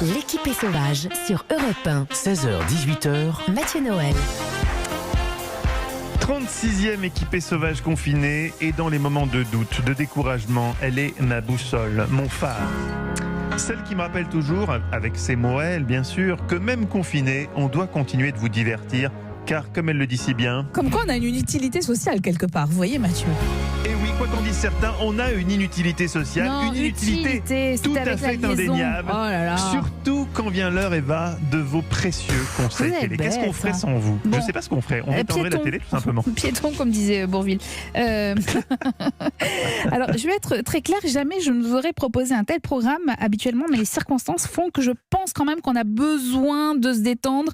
L'équipe est sauvage sur Europe 1. 16h-18h. Mathieu Noël. 36e équipée sauvage confinée, et dans les moments de doute, de découragement, elle est ma boussole, mon phare. Celle qui me rappelle toujours, avec ses mots à elle bien sûr, que même confiné, on doit continuer de vous divertir, car comme elle le dit si bien... Comme quoi on a une utilité sociale quelque part, vous voyez Mathieu. Et oui, quoi qu'en disent certains, on a une inutilité sociale, Non, une utilité tout à fait indéniable. Oh là là. Surtout quand vient l'heure, Eva, de vos précieux conseils Vous êtes télé. Qu'est-ce qu'on bête, ferait hein. sans vous? Je Bon. ne sais pas ce qu'on ferait. On éteindrait la télé tout simplement. Piéton, comme disait Bourvil. Alors, je vais être très claire, jamais je ne vous aurais proposé un tel programme habituellement, mais les circonstances font que je pense quand même qu'on a besoin de se détendre,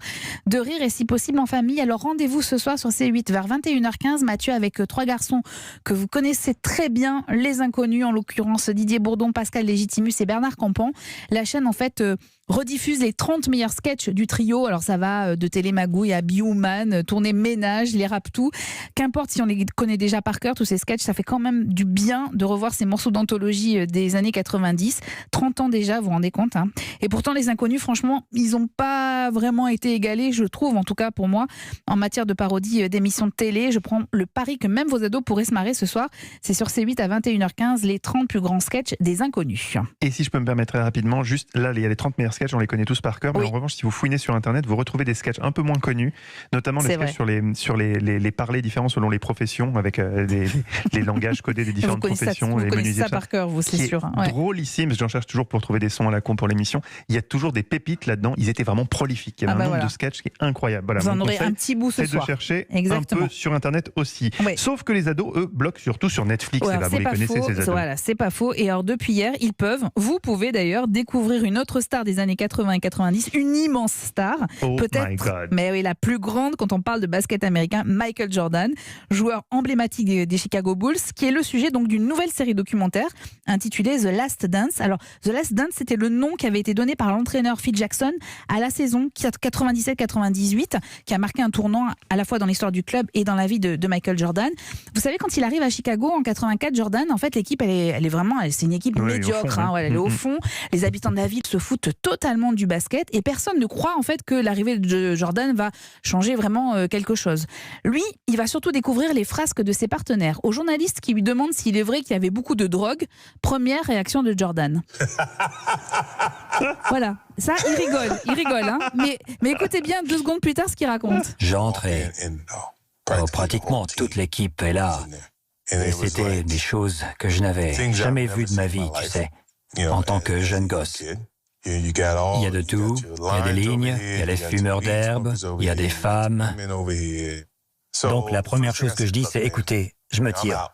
de rire et si possible en famille. Alors, rendez-vous ce soir sur C8 vers 21h15. Mathieu avec trois garçons que vous connaissez très bien, les inconnus, en l'occurrence Didier Bourdon, Pascal Légitimus et Bernard Campan. La chaîne, en fait, rediffuse les 30 meilleurs sketchs du trio. Alors ça va de Télémagouille à Bioman, tournée ménage, les rap-tout. Qu'importe si on les connaît déjà par cœur, tous ces sketchs, ça fait quand même du bien de revoir ces morceaux d'anthologie des années 90. 30 ans déjà, vous vous rendez compte, hein. Et pourtant, les inconnus, franchement, ils n'ont pas vraiment été égalés, je trouve, en tout cas pour moi, en matière de parodie d'émissions de télé. Je prends le pari que même vos ados pourraient se marrer ce soir. C'est sur C8 à 21h15, les 30 plus grands sketchs des inconnus. Et si je peux me permettre très rapidement, juste là, il y a les 30 meilleurs sketchs, on les connaît tous par cœur, mais Oui. en revanche, si vous fouinez sur Internet, vous retrouvez des sketchs un peu moins connus, notamment les C'est sketchs sur les parlers différents selon les professions, avec les langages codés des différentes professions. Vous les connaissez menuisiers, ça par cœur, vous, c'est qui est sûr. Ouais. drôlissime, j'en cherche toujours pour trouver des sons à la con pour l'émission. Il y a toujours des pépites là-dedans, ils étaient vraiment prolifiques. Il y a un nombre de sketchs qui est incroyable. Voilà, vous en mon aurez conseil, un petit bout ce c'est soir. de chercher Exactement. un peu sur Internet aussi. Oui. Sauf que les ados, eux, bloquent surtout sur Netflix. Ouais, Et là, vous c'est les pas connaissez, faux. ces ados. Voilà, c'est pas faux. Et alors depuis hier, vous pouvez d'ailleurs découvrir une autre star des années 80 et 90, une immense star, Oh my peut-être, God. mais oui, la plus grande quand on parle de basket américain, Michael Jordan, joueur emblématique des Chicago Bulls, qui est le sujet donc d'une nouvelle série documentaire intitulée The Last Dance. Alors The Last Dance, c'était le nom qui avait été donné par l'entraîneur Phil Jackson à la saison 97-98, qui a marqué un tournant à la fois dans l'histoire du club et dans la vie de Michael Jordan. Vous savez, quand il arrive à Chicago en 84, Jordan, en fait, l'équipe, elle est vraiment, c'est une équipe médiocre. Fond, elle est au fond. Les habitants de la ville se foutent totalement du basket et personne ne croit en fait que l'arrivée de Jordan va changer vraiment quelque chose. Lui, il va surtout découvrir les frasques de ses partenaires. Aux journalistes qui lui demandent s'il est vrai qu'il y avait beaucoup de drogue, première réaction de Jordan. Voilà, ça, il rigole, hein. Mais écoutez bien 2 secondes plus tard ce qu'il raconte. J'entre et pratiquement toute l'équipe est là. Et c'était des choses que je n'avais jamais vues de ma vie, tu sais, en tant que jeune gosse. Il y a de tout, il y a des lignes, il y a les fumeurs d'herbe, il y a des femmes. Donc la première chose que je dis, c'est écoutez, je me tire.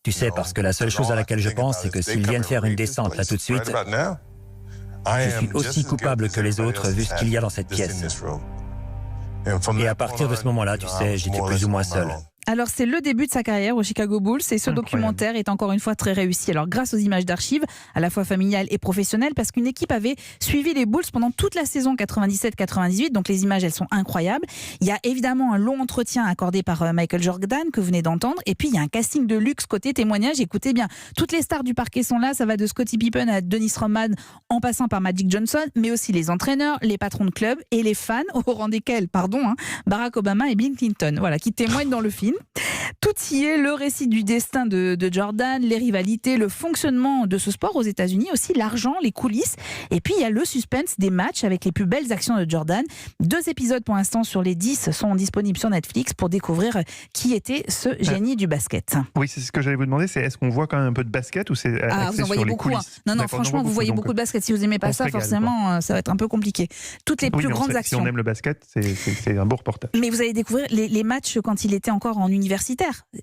Tu sais, parce que la seule chose à laquelle je pense, c'est que s'ils viennent faire une descente là tout de suite, je suis aussi coupable que les autres vu ce qu'il y a dans cette pièce. Et à partir de ce moment-là, tu sais, j'étais plus ou moins seul. Alors c'est le début de sa carrière aux Chicago Bulls et ce documentaire est encore une fois très réussi. Alors grâce aux images d'archives, à la fois familiales et professionnelles, parce qu'une équipe avait suivi les Bulls pendant toute la saison 97-98, donc les images elles sont incroyables. Il y a évidemment un long entretien accordé par Michael Jordan que vous venez d'entendre, et puis il y a un casting de luxe côté témoignage. Écoutez bien, toutes les stars du parquet sont là, ça va de Scottie Pippen à Dennis Rodman en passant par Magic Johnson, mais aussi les entraîneurs, les patrons de club et les fans, au rang desquels, Barack Obama et Bill Clinton, voilà, qui témoignent dans le film. Tout y est, le récit du destin de Jordan, les rivalités, le fonctionnement de ce sport aux États-Unis, aussi l'argent, les coulisses. Et puis il y a le suspense des matchs avec les plus belles actions de Jordan. 2 épisodes pour l'instant sur les 10 sont disponibles sur Netflix pour découvrir qui était ce génie du basket. Oui, c'est ce que j'allais vous demander, c'est est-ce qu'on voit quand même un peu de basket ou c'est axé vous en voyez sur les beaucoup. coulisses? Non, D'accord, franchement, vous voyez beaucoup de basket. Si vous n'aimez pas ça, forcément, ça va être un peu compliqué. Toutes les plus grandes actions. Si on aime le basket, c'est un beau reportage. Mais vous allez découvrir les matchs quand il était encore en universitaire.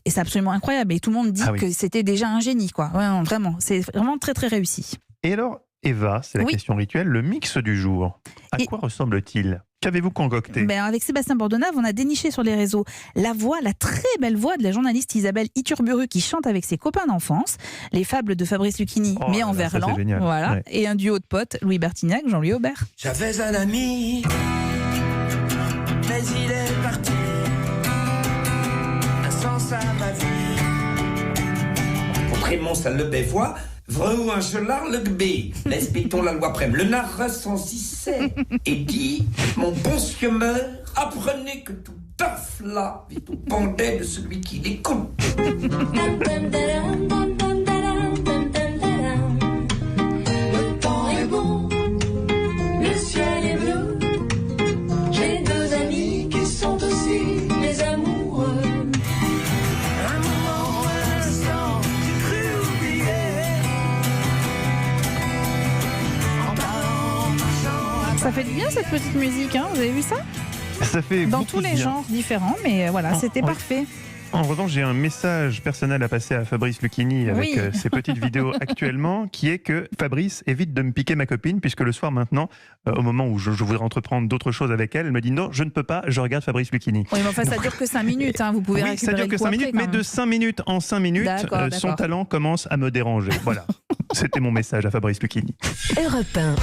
Et c'est absolument incroyable. Et tout le monde dit que c'était déjà un génie, quoi. Ouais, non, vraiment. C'est vraiment très, très réussi. Et alors, Eva, c'est la question rituelle, le mix du jour. À quoi ressemble-t-il? Qu'avez-vous concocté? Avec Sébastien Bordenave, on a déniché sur les réseaux la très belle voix de la journaliste Isabelle Iturburu qui chante avec ses copains d'enfance, les fables de Fabrice Lucchini, mais en verlan. Voilà. Ouais. Et un duo de potes, Louis Bertignac, Jean-Louis Aubert. J'avais un ami, mais il est parti. Un sens à ma vie. Pour Raymond Sallebet voix, Vrai ou un chelar le gb, respectons la loi prème. Le narre sensissait et dit, mon bon siemeur, apprenez que tout taf là vit au pendet de celui qui l'écoute. Le temps est beau, le ciel est bleu. J'ai deux amis qui sont aussi mes amoureux. Un moment, un instant, j'ai cru oublier. En parlant, en marchant. Ça fait du bien cette petite musique, hein, vous avez vu ça? Ça fait Dans beaucoup tous de les bien. genres différents, mais voilà, c'était oui. parfait. En revanche, j'ai un message personnel à passer à Fabrice Lucchini avec Oui. ses petites vidéos actuellement, qui est que Fabrice évite de me piquer ma copine, puisque le soir maintenant, au moment où je voudrais entreprendre d'autres choses avec elle, elle me dit non, je ne peux pas, je regarde Fabrice Lucchini. Oui, mais enfin, ça dure que 5 minutes, hein, vous pouvez Oui, ça récupérer dure le que coup 5 après, minutes, quand mais même. de 5 minutes en 5 minutes, D'accord, son d'accord. talent commence à me déranger. Voilà, c'était mon message à Fabrice Lucchini. Europe 1.